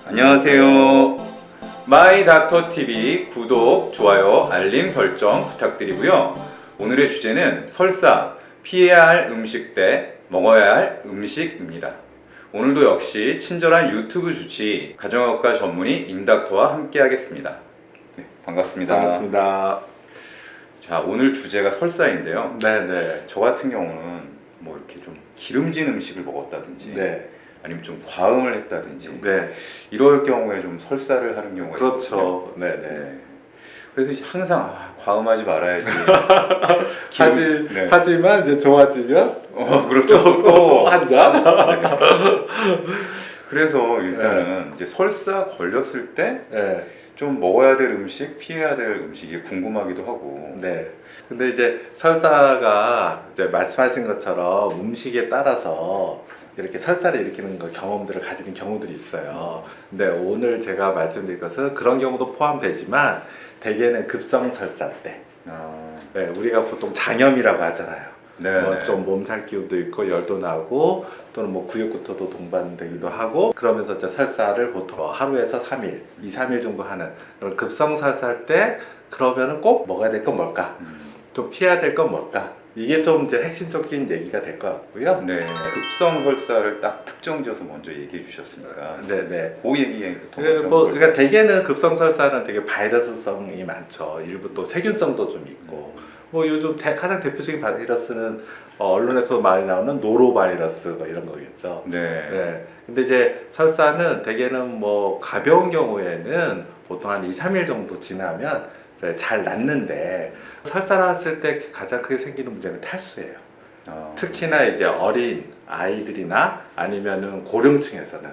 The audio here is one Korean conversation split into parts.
안녕하세요. 마이닥터TV 구독, 좋아요, 알림 설정 부탁드리고요. 오늘의 주제는 설사, 피해야 할 음식 대 먹어야 할 음식입니다. 오늘도 역시 친절한 유튜브 주치 가정의학과 전문의 임닥터와 함께 하겠습니다. 네, 반갑습니다. 반갑습니다. 자, 오늘 주제가 설사인데요. 네네. 저 같은 경우는 뭐 이렇게 좀 기름진 음식을 먹었다든지 네. 아니면 좀 과음을 했다든지 네. 이럴 경우에 좀 설사를 하는 경우가 있거든요. 그렇죠. 네네. 네. 그래서 이제 항상 과음하지 말아야지. 네. 하지만 이제 좋아지면 그렇죠. 또 한 잔. 네. 그래서 일단은 이제 설사 걸렸을 때 좀 네. 먹어야 될 음식, 피해야 될 음식이 궁금하기도 하고. 네. 근데 이제 설사가 이제 말씀하신 것처럼 음식에 따라서 이렇게 설사를 일으키는 경험들을 가지는 경우들이 있어요. 근데 오늘 제가 말씀드릴 것은 그런 경우도 포함되지만 대개는 급성 설사 때. 네, 우리가 보통 장염이라고 하잖아요. 네. 뭐 좀 몸살 기운도 있고 열도 나고 또는 뭐 구역구토도 동반되기도 하고 그러면서 이제 설사를 보통 하루에서 3일, 2, 3일 정도 하는 그런 급성 설사할 때 그러면은 꼭 먹어야 될 건 뭘까? 좀 피해야 될 건 뭘까? 이게 좀 이제 핵심적인 얘기가 될 것 같고요. 네. 급성 설사를 딱 특정지어서 먼저 얘기해 주셨으니까. 네네. 그 얘기부터 그러니까 대개는 급성 설사는 되게 바이러스성이 많죠. 일부 또 세균성도 좀 있고. 뭐 요즘 가장 대표적인 바이러스는 언론에서 많이 나오는 노로바이러스 뭐 이런 거겠죠. 네. 네. 근데 이제 설사는 대개는 뭐 가벼운 경우에는 보통 한 2, 3일 정도 지나면 잘 낫는데 설사를 했을 때 가장 크게 생기는 문제는 탈수예요. 특히나 이제 어린 아이들이나 아니면은 고령층에서는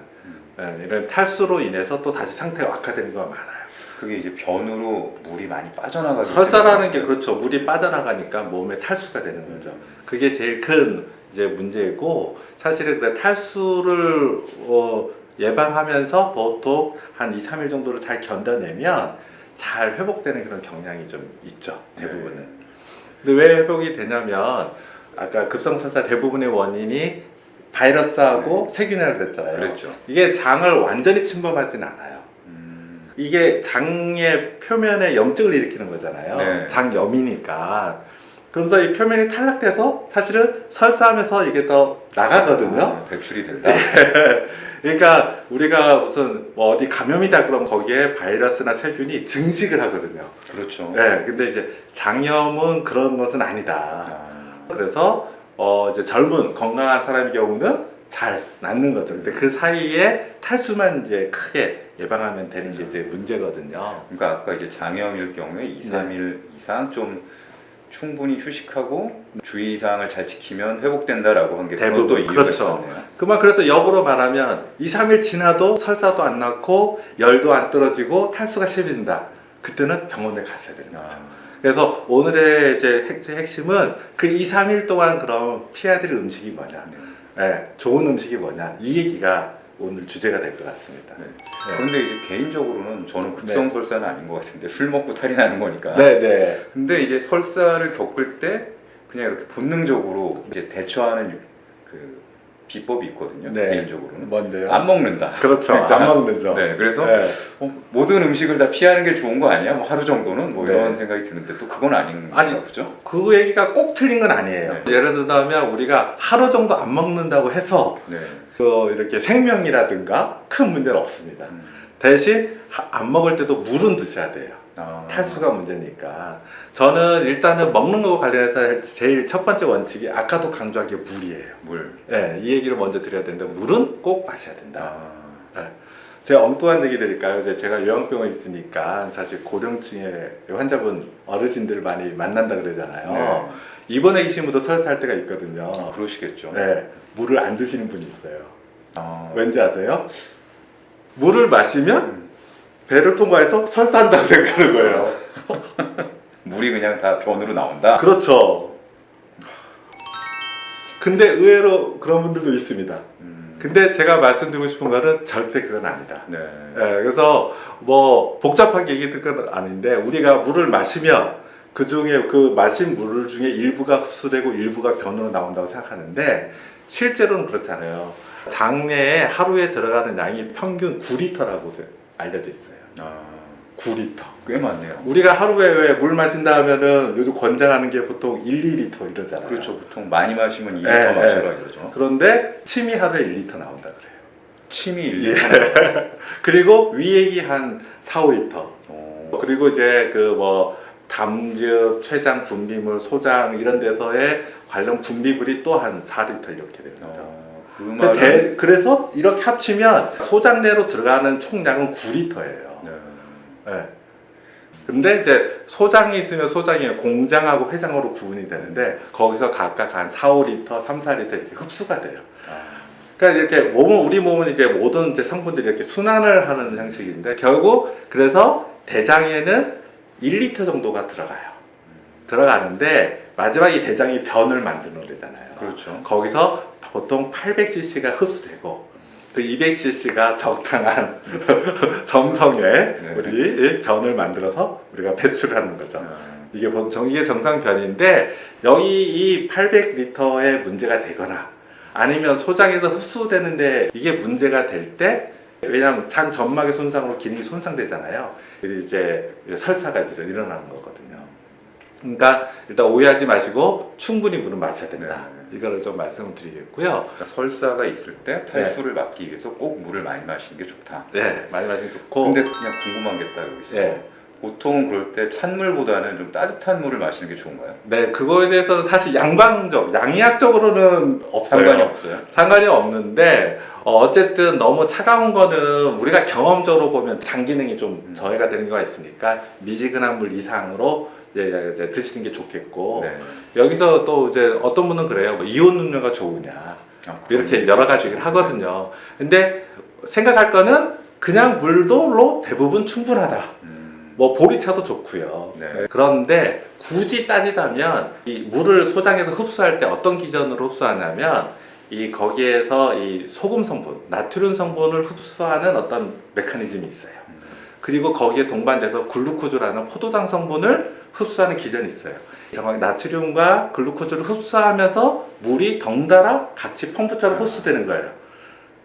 이런 탈수로 인해서 또 다시 상태가 악화되는 경우가 많아요. 그게 이제 변으로 물이 많이 빠져나가기 설사라는 게 그렇죠. 물이 빠져나가니까 몸에 탈수가 되는 거죠. 그게 제일 큰 이제 문제고 사실은 그 탈수를 예방하면서 보통 한 2, 3일 정도를 잘 견뎌내면 잘 회복되는 그런 경향이 좀 있죠. 대부분은. 네. 근데 왜 회복이 되냐면 아까 급성설사 대부분의 원인이 바이러스하고 세균이라고 그랬잖아요. 그랬죠. 이게 장을 완전히 침범하진 않아요. 이게 장의 표면에 염증을 일으키는 거잖아요. 네. 장염이니까. 그러면서 이 표면이 탈락돼서 사실은 설사하면서 이게 더 나가거든요. 배출이 된다. 그러니까 우리가 무슨 뭐 어디 감염이다 그러면 거기에 바이러스나 세균이 증식을 하거든요. 그렇죠. 네, 근데 이제 장염은 그런 것은 아니다. 그래서 이제 젊은 건강한 사람의 경우는 잘 낫는 거죠. 근데 그 사이에 탈수만 이제 크게 예방하면 되는 게 이제 문제거든요. 그러니까 아까 이제 장염일 경우에 2, 3일 이상 좀 충분히 휴식하고 주의사항을 잘 지키면 회복된다라고 한 게 대부분 이유가 그렇죠. 있었네요. 그만 그래서 역으로 말하면 2, 3일 지나도 설사도 안 났고 열도 안 떨어지고 탈수가 심해진다. 그때는 병원에 가셔야 되는 거죠. 그래서 오늘의 이제 핵심은 그 2, 3일 동안 그럼 피해야 될 음식이 뭐냐. 좋은 음식이 뭐냐. 이 얘기가 오늘 주제가 될 것 같습니다. 네. 그런데 이제 개인적으로는 저는 급성 설사는 아닌 것 같은데 술 먹고 탈이 나는 거니까. 네네. 근데 이제 설사를 겪을 때 그냥 이렇게 본능적으로 이제 대처하는 그 비법이 있거든요. 개인적으로는. 뭔데요? 안 먹는다. 그렇죠. 일단. 안 먹는죠. 네. 그래서 모든 음식을 다 피하는 게 좋은 거 아니야? 뭐 하루 정도는 뭐 이런 생각이 드는데 또 그건 아닌가 보죠? 그 얘기가 꼭 틀린 건 아니에요. 예를 들자면 우리가 하루 정도 안 먹는다고 해서 이렇게 생명이라든가 큰 문제는 없습니다. 대신 안 먹을 때도 물은 드셔야 돼요. 탈수가 문제니까. 저는 일단은 먹는 거 관련해서 제일 첫 번째 원칙이 아까도 강조한 게 물이에요. 물. 네, 이 얘기를 먼저 드려야 되는데 물은 꼭 마셔야 된다. 제가 엉뚱한 얘기 드릴까요? 이제 제가 요양병원에 있으니까 사실 고령층의 환자분 어르신들 많이 만난다 그러잖아요. 입원해 계신 분도 설사할 때가 있거든요. 그러시겠죠. 네, 물을 안 드시는 분이 있어요. 왠지 아세요? 물을 마시면 배를 통과해서 설사한다고 생각하는 거예요. 물이 그냥 다 변으로 나온다? 그렇죠. 근데 의외로 그런 분들도 있습니다. 근데 제가 말씀드리고 싶은 거는 절대 그건 아니다. 그래서 뭐 복잡하게 얘기할 건 아닌데 우리가 물을 마시면 그 중에 그 마신 물 중에 일부가 흡수되고 일부가 변으로 나온다고 생각하는데 실제로는 그렇잖아요. 장내에 하루에 들어가는 양이 평균 9리터라고 알려져 있어요. 아, 9리터. 꽤 많네요. 우리가 하루에 왜 물 마신다 하면은 요즘 권장하는 게 보통 1, 2리터 이러잖아요. 그렇죠. 보통 많이 마시면 2리터 네, 마시라 이러죠. 그런데 침이 하루에 1리터 나온다 그래요. 침이 1리터. 그리고 위액이 한 4, 5리터. 오. 그리고 이제 그 뭐 담즙, 췌장 분비물, 소장 이런 데서의 관련 분비물이 또 한 4리터 이렇게 되는 거죠. 그 말은 그래서 이렇게 합치면 소장 내로 들어가는 총량은 9리터예요. 네. 네. 근데 이제 소장이 있으면 소장이 공장하고 회장으로 구분이 되는데 거기서 각각 한 4, 5리터, 3, 4리터 이렇게 흡수가 돼요. 아, 그러니까 이렇게 우리 몸은 이제 모든 이제 성분들이 이렇게 순환을 하는 형식인데 결국 그래서 대장에는 1리터 정도가 들어가요. 들어가는데 마지막에 대장이 변을 만드는 거잖아요. 그렇죠. 거기서 보통 800cc가 흡수되고 그 200cc가 적당한 점성의 네. 우리 변을 만들어서 우리가 배출하는 거죠. 아, 이게 보통 이게 정상변인데 여기 이 800리터의 문제가 되거나 아니면 소장에서 흡수되는데 이게 문제가 될 때 왜냐하면 장 점막의 손상으로 기능이 손상되잖아요. 그래서 이제 설사가 일어나는 거거든요. 그러니까 일단 오해하지 마시고 충분히 물은 마셔야 된다. 네. 이거를 좀 말씀을 드리겠고요. 그러니까 설사가 있을 때 탈수를 막기 위해서 꼭 물을 많이 마시는 게 좋다. 네, 많이 마시면 좋고. 근데 그냥 궁금한 게 딱 여기서 네. 보통 그럴 때 찬물보다는 좀 따뜻한 물을 마시는 게 좋은가요? 네, 그거에 대해서는 사실 양의학적으로는 없어요. 상관이 없어요. 상관이 없는데 어쨌든 너무 차가운 거는 우리가 경험적으로 보면 장 기능이 좀 저해가 되는 경우가 있으니까 미지근한 물 이상으로 이제 드시는 게 좋겠고 네. 여기서 또 이제 어떤 분은 그래요. 뭐 이온 음료가 좋으냐 아, 이렇게 여러 가지 얘기를 하거든요. 근데 생각할 거는 그냥 물로 대부분 충분하다. 뭐 보리차도 좋고요. 네. 그런데 굳이 따지자면 이 물을 소장에서 흡수할 때 어떤 기전으로 흡수하냐면 이 거기에서 이 소금 성분, 나트륨 성분을 흡수하는 어떤 메커니즘이 있어요. 그리고 거기에 동반돼서 글루코즈라는 포도당 성분을 흡수하는 기전이 있어요. 정확히 나트륨과 글루코즈를 흡수하면서 물이 덩달아 같이 펌프처럼 흡수되는 거예요.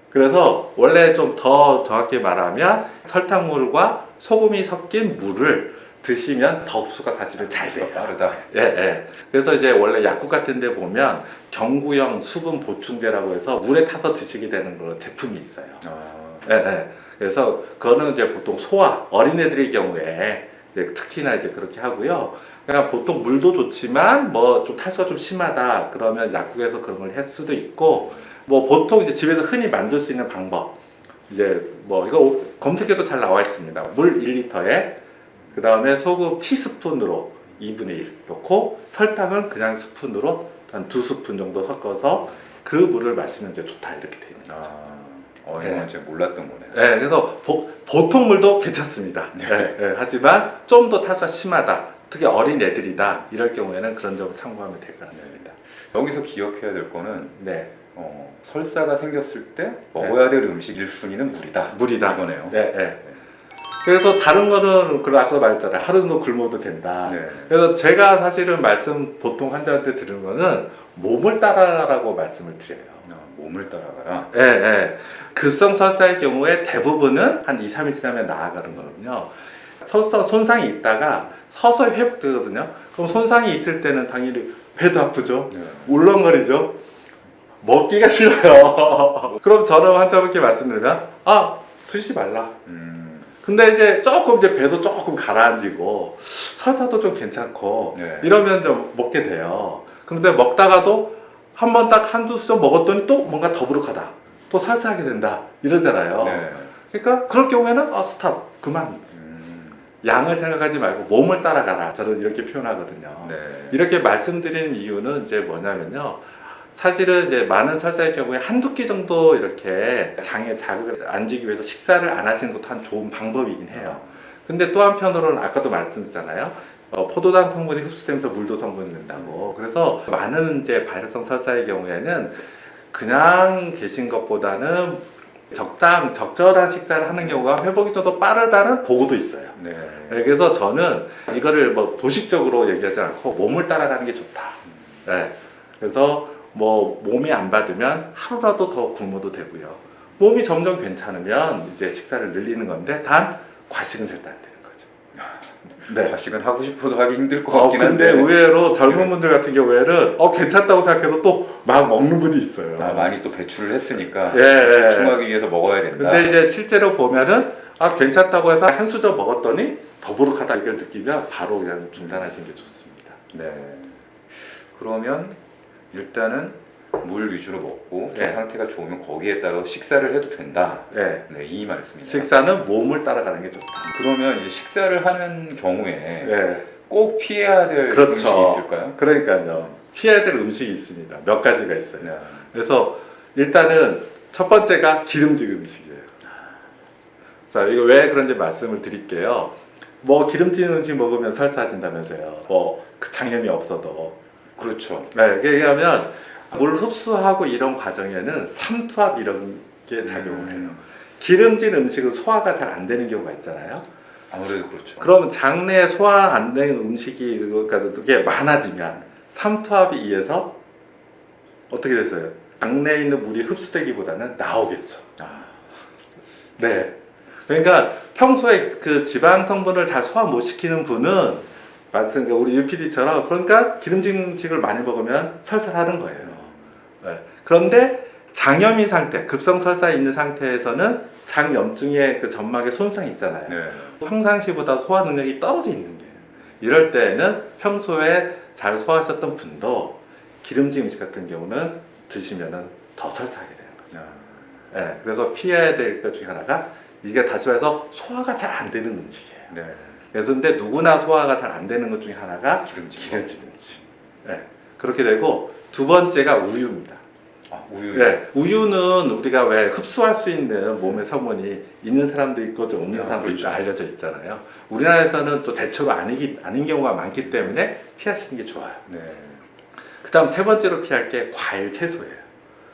그래서 원래 좀 더 정확히 말하면 설탕물과 소금이 섞인 물을 드시면 더 흡수가 사실은 잘 돼요. 빠르다. 예, 예. 그래서 이제 원래 약국 같은 데 보면 경구형 수분 보충제라고 해서 물에 타서 드시게 되는 그런 제품이 있어요. 아, 예, 예. 그래서 그거는 이제 보통 소아, 어린애들의 경우에 이제 특히나 이제 그렇게 하고요. 그냥 보통 물도 좋지만 뭐 좀 탈수가 좀 심하다 그러면 약국에서 그런 걸 할 수도 있고 뭐 보통 이제 집에서 흔히 만들 수 있는 방법 이제 뭐 이거 검색해도 잘 나와 있습니다. 물 1리터에 그 다음에 소금 티스푼으로 2분의 1 넣고 설탕은 그냥 스푼으로 한 2스푼 정도 섞어서 그 물을 마시면 이제 좋다 이렇게 되어 있는 거죠. 이건 네. 제가 몰랐던 거네요. 네, 그래서 보통 물도 괜찮습니다. 네. 네, 네, 하지만 좀 더 탈수가 심하다. 특히 어린 애들이다. 이럴 경우에는 그런 점을 참고하면 될 것 같습니다. 여기서 기억해야 될 거는 네, 설사가 생겼을 때 먹어야 될 음식 1순위는 물이다. 물이다. 이거네요. 네, 네. 그래서 다른 거는 그 아까 말했잖아요. 하루 정도 굶어도 된다. 네. 그래서 제가 사실은 말씀 보통 환자한테 드리는 거는 몸을 따라라고 말씀을 드려요. 몸을 따라가라. 예, 예. 급성 설사의 경우에 대부분은 한 2, 3일 지나면 나아가는 거거든요. 설사 손상이 있다가 서서히 회복되거든요. 그럼 손상이 있을 때는 당연히 배도 아프죠. 네. 울렁거리죠. 먹기가 싫어요. 그럼 저는 환자분께 말씀드리면 드시지 말라. 근데 이제 조금 이제 배도 조금 가라앉고 설사도 좀 괜찮고 네. 이러면 좀 먹게 돼요. 그런데 먹다가도 한 번 딱 한두 수저 먹었더니 또 뭔가 더부룩하다. 또 설사하게 된다. 이러잖아요. 네. 그러니까 그럴 경우에는 스탑 그만. 양을 생각하지 말고 몸을 따라가라. 저는 이렇게 표현하거든요. 네. 이렇게 말씀드리는 이유는 이제 뭐냐면요. 사실은 이제 많은 설사의 경우에 한두 끼 정도 이렇게 장에 자극을 안 주기 위해서 식사를 안 하시는 것도 한 좋은 방법이긴 해요. 근데 또 한편으로는 아까도 말씀드렸잖아요. 포도당 성분이 흡수되면서 물도 성분이 된다고. 그래서 많은 이제 바이러스성 설사의 경우에는 그냥 계신 것보다는 적절한 식사를 하는 경우가 회복이 좀 더 빠르다는 보고도 있어요. 네. 네, 그래서 저는 이거를 뭐 도식적으로 얘기하지 않고 몸을 따라가는 게 좋다. 네. 그래서 뭐 몸이 안 받으면 하루라도 더 굶어도 되고요. 몸이 점점 괜찮으면 이제 식사를 늘리는 건데 단 과식은 절대 안 되는 거죠. 네. 과식은 하고 싶어도 하기 힘들 것 같긴 근데 한데. 의외로 젊은 분들 같은 경우에는 괜찮다고 생각해도 또 막 먹는 분이 있어요. 많이 또 배출을 했으니까 예. 보충하기 위해서 먹어야 된다. 근데 이제 실제로 보면은 괜찮다고 해서 한 수저 먹었더니 더부룩하다 이걸 느끼면 바로 그냥 중단하시는 게 좋습니다. 네. 그러면 일단은 물 위주로 먹고 좀 네. 상태가 좋으면 거기에 따라 식사를 해도 된다. 네. 네, 이 말씀이네요. 식사는 몸을 따라가는 게 좋다. 그러면 이제 식사를 하는 경우에 네. 꼭 피해야 될 그렇죠. 음식이 있을까요? 그러니까요. 피해야 될 음식이 있습니다. 몇 가지가 있어요. 네. 그래서 일단은 첫 번째가 기름진 음식이에요. 자, 이거 왜 그런지 말씀을 드릴게요. 뭐 기름진 음식 먹으면 설사하신다면서요. 그 장염이 없어도. 그렇죠. 네, 왜냐하면 물 흡수하고 이런 과정에는 삼투압 이런 게 작용을 해요. 기름진 음식은 소화가 잘 안 되는 경우가 있잖아요. 아무래도 그렇죠. 그러면 장내에 소화 안 되는 음식이 그러니까 그게 많아지면 삼투압에 의해서 어떻게 됐어요? 장내에 있는 물이 흡수되기보다는 나오겠죠. 네. 그러니까 평소에 그 지방 성분을 잘 소화 못 시키는 분은 맞습니다. 우리 UPD처럼 그러니까 기름진 음식을 많이 먹으면 설사하는 거예요. 네. 그런데 장염인 상태, 급성 설사에 있는 상태에서는 장염증의 그 점막의 손상이 있잖아요. 네. 평상시보다 소화 능력이 떨어져 있는 거예요. 이럴 때는 평소에 잘 소화하셨던 분도 기름진 음식 같은 경우는 드시면은 더 설사하게 되는 거죠. 네, 그래서 피해야 될 것 중에 하나가 이게 다시 말해서 소화가 잘 안 되는 음식이에요. 네. 그래서 근데 누구나 소화가 잘 안 되는 것 중에 하나가 기름진 음식. 네, 그렇게 되고 두 번째가 우유입니다. 우유. 네, 우유는 우리가 왜 흡수할 수 있는 몸의 성분이 있는 사람도 있고 좀 없는 사람도 그렇죠. 있고 알려져 있잖아요. 우리나라에서는 또 대체로 아닌 경우가 많기 때문에 피하시는 게 좋아요. 네. 그 다음 세 번째로 피할 게 과일 채소예요.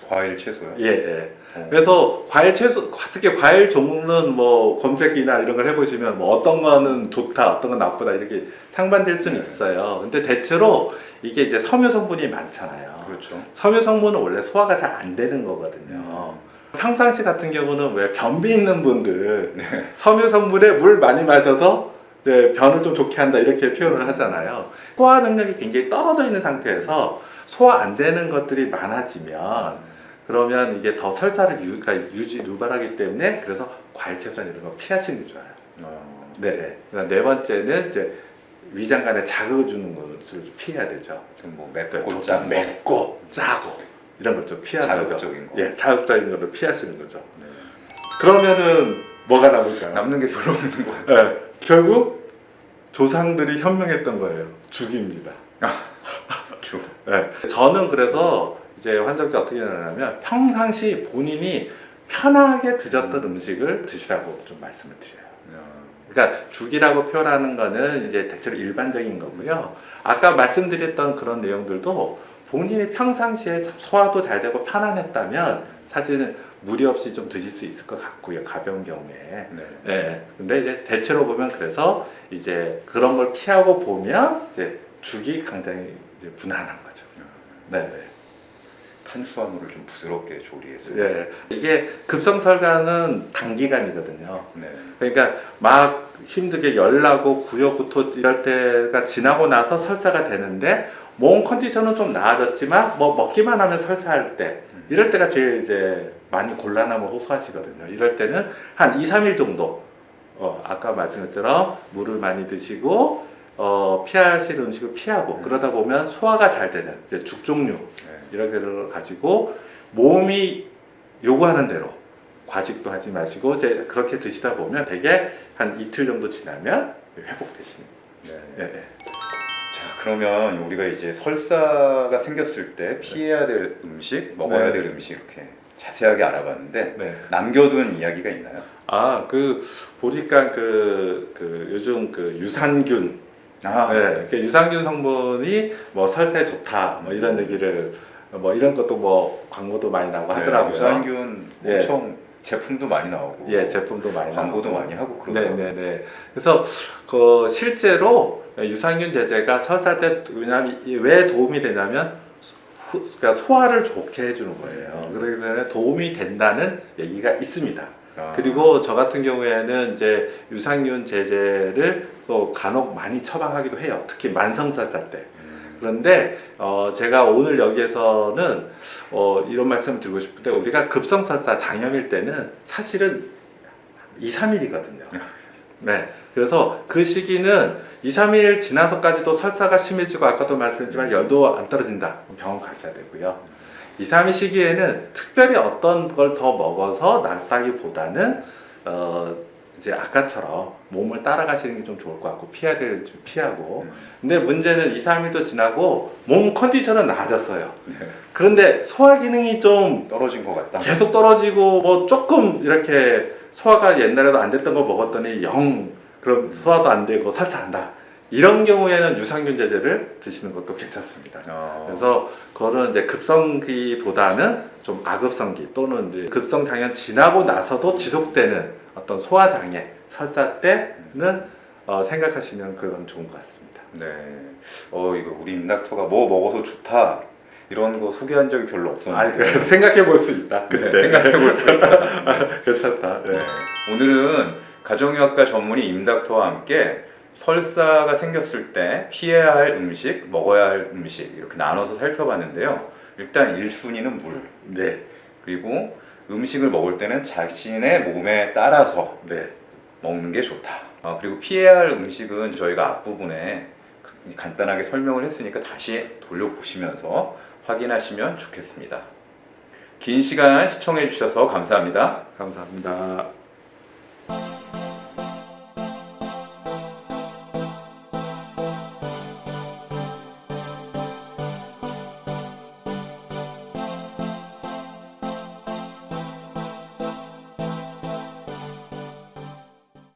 과일 채소요? 예, 예. 그래서 과일 채소, 특히 과일 종류는 뭐 검색이나 이런 걸 해보시면 뭐 어떤 거는 좋다, 어떤 건 나쁘다 이렇게 상반될 수는 있어요. 근데 대체로 이게 이제 섬유 성분이 많잖아요. 그렇죠. 섬유 성분은 원래 소화가 잘 안 되는 거거든요. 평상시 같은 경우는 왜 변비 있는 분들 섬유 성분에 물 많이 마셔서 변을 좀 좋게 한다 이렇게 표현을 하잖아요. 소화 능력이 굉장히 떨어져 있는 상태에서 소화 안 되는 것들이 많아지면 그러면 이게 더 설사를 유발하기 때문에 그래서 과일 채소나 이런 거 피하시는 게 좋아요. 네. 네 번째는 이제 위장관에 자극을 주는 것을 피해야 되죠. 뭐 맵고 맵고 짜고 이런 걸 좀 피하는 거죠. 자극적인 거. 예, 자극적인 거를 피하시는 거죠. 네. 그러면은 뭐가 남을까요? 남는 게 별로 없는 것 같아요. 네, 결국 조상들이 현명했던 거예요. 죽입니다. 죽. 네, 저는 그래서 이제 환자분들 어떻게 하냐면 평상시 본인이 편하게 드셨던 음식을 드시라고 좀 말씀을 드려요. 그러니까 죽이라고 표현하는 거는 이제 대체로 일반적인 거고요. 아까 말씀드렸던 그런 내용들도 본인이 평상시에 소화도 잘 되고 편안했다면 사실은 무리 없이 좀 드실 수 있을 것 같고요. 가벼운 경우에. 네. 네. 근데 이제 대체로 보면 그래서 이제 그런 걸 피하고 보면 이제 죽이 굉장히 이제 무난한 거죠. 네. 탄수화물을 좀 부드럽게 조리해서. 예. 이게 급성설사는 단기간이거든요. 네. 그러니까 막 힘들게 열나고 구역 구토 이럴 때가 지나고 나서 설사가 되는데 몸 컨디션은 좀 나아졌지만 뭐 먹기만 하면 설사할 때 이럴 때가 제일 이제 많이 곤란함을 호소하시거든요. 이럴 때는 한 2, 3일 정도 아까 말씀드렸처럼 물을 많이 드시고 피하실 음식을 피하고 그러다 보면 소화가 잘 되는 이제 죽 종류 이런 거를 가지고 몸이 요구하는 대로 과식도 하지 마시고 이제 그렇게 드시다 보면 되게 한 이틀 정도 지나면 회복되시는. 네. 예, 예. 자, 그러면 우리가 이제 설사가 생겼을 때 피해야 될 음식, 먹어야 될 음식 이렇게 자세하게 알아봤는데 네. 남겨둔 이야기가 있나요? 보니까 요즘 유산균 네, 유산균 성분이 뭐 설사에 좋다 뭐 이런 얘기를 뭐 이런 것도 뭐 광고도 많이 나오고 하더라고요. 유산균 엄청 제품도 많이 나오고 제품도 많이 광고도 나오고. 많이 하고 그러더라고요. 네네네. 그래서 실제로 유산균 제제가 설사 때 왜냐하면 왜 도움이 되냐면 그러니까 소화를 좋게 해주는 거예요. 그러기 때문에 도움이 된다는 얘기가 있습니다. 아. 그리고 저 같은 경우에는 이제 유산균 제제를 또 간혹 많이 처방하기도 해요. 특히 만성설사 때. 그런데 제가 오늘 여기에서는 이런 말씀 드리고 싶은데, 우리가 급성설사 장염일 때는 사실은 2, 3일이거든요. 네. 그래서 그 시기는 2, 3일 지나서까지도 설사가 심해지고, 아까도 말씀드렸지만 열도 안 떨어진다. 병원 가셔야 되고요. 2, 3일 시기에는 특별히 어떤 걸 더 먹어서 낫다기보다는 이제 아까처럼 몸을 따라가시는 게 좀 좋을 것 같고, 피해야 될 좀 피하고. 근데 문제는 2, 3일도 지나고 몸 컨디션은 나아졌어요. 네. 그런데 소화 기능이 좀 떨어진 것 같다. 계속 떨어지고, 뭐 조금 이렇게 소화가 옛날에도 안 됐던 거 먹었더니 그럼 소화도 안 되고 설사한다. 이런 경우에는 유산균 제제를 드시는 것도 괜찮습니다. 그래서 그거는 이제 급성기보다는 좀 아급성기, 또는 이제 급성 장염 지나고 나서도 지속되는 어떤 소화 장애, 설사 때는 생각하시면 그건 좋은 것 같습니다. 네. 이거 우리 임닥터가 뭐 먹어서 좋다 이런 거 소개한 적이 별로 없었는데. 생각해 볼 수 있다. 네, 생각해 볼 수 있다. 괜찮다. 네. 오늘은 가정의학과 전문의 임닥터와 함께 설사가 생겼을 때 피해야 할 음식, 먹어야 할 음식 이렇게 나눠서 살펴봤는데요. 일단 1순위는 물. 네. 그리고 음식을 먹을 때는 자신의 몸에 따라서 네. 먹는 게 좋다. 그리고 피해야 할 음식은 저희가 앞부분에 간단하게 설명을 했으니까 다시 돌려보시면서 확인하시면 좋겠습니다. 긴 시간 시청해 주셔서 감사합니다. 감사합니다.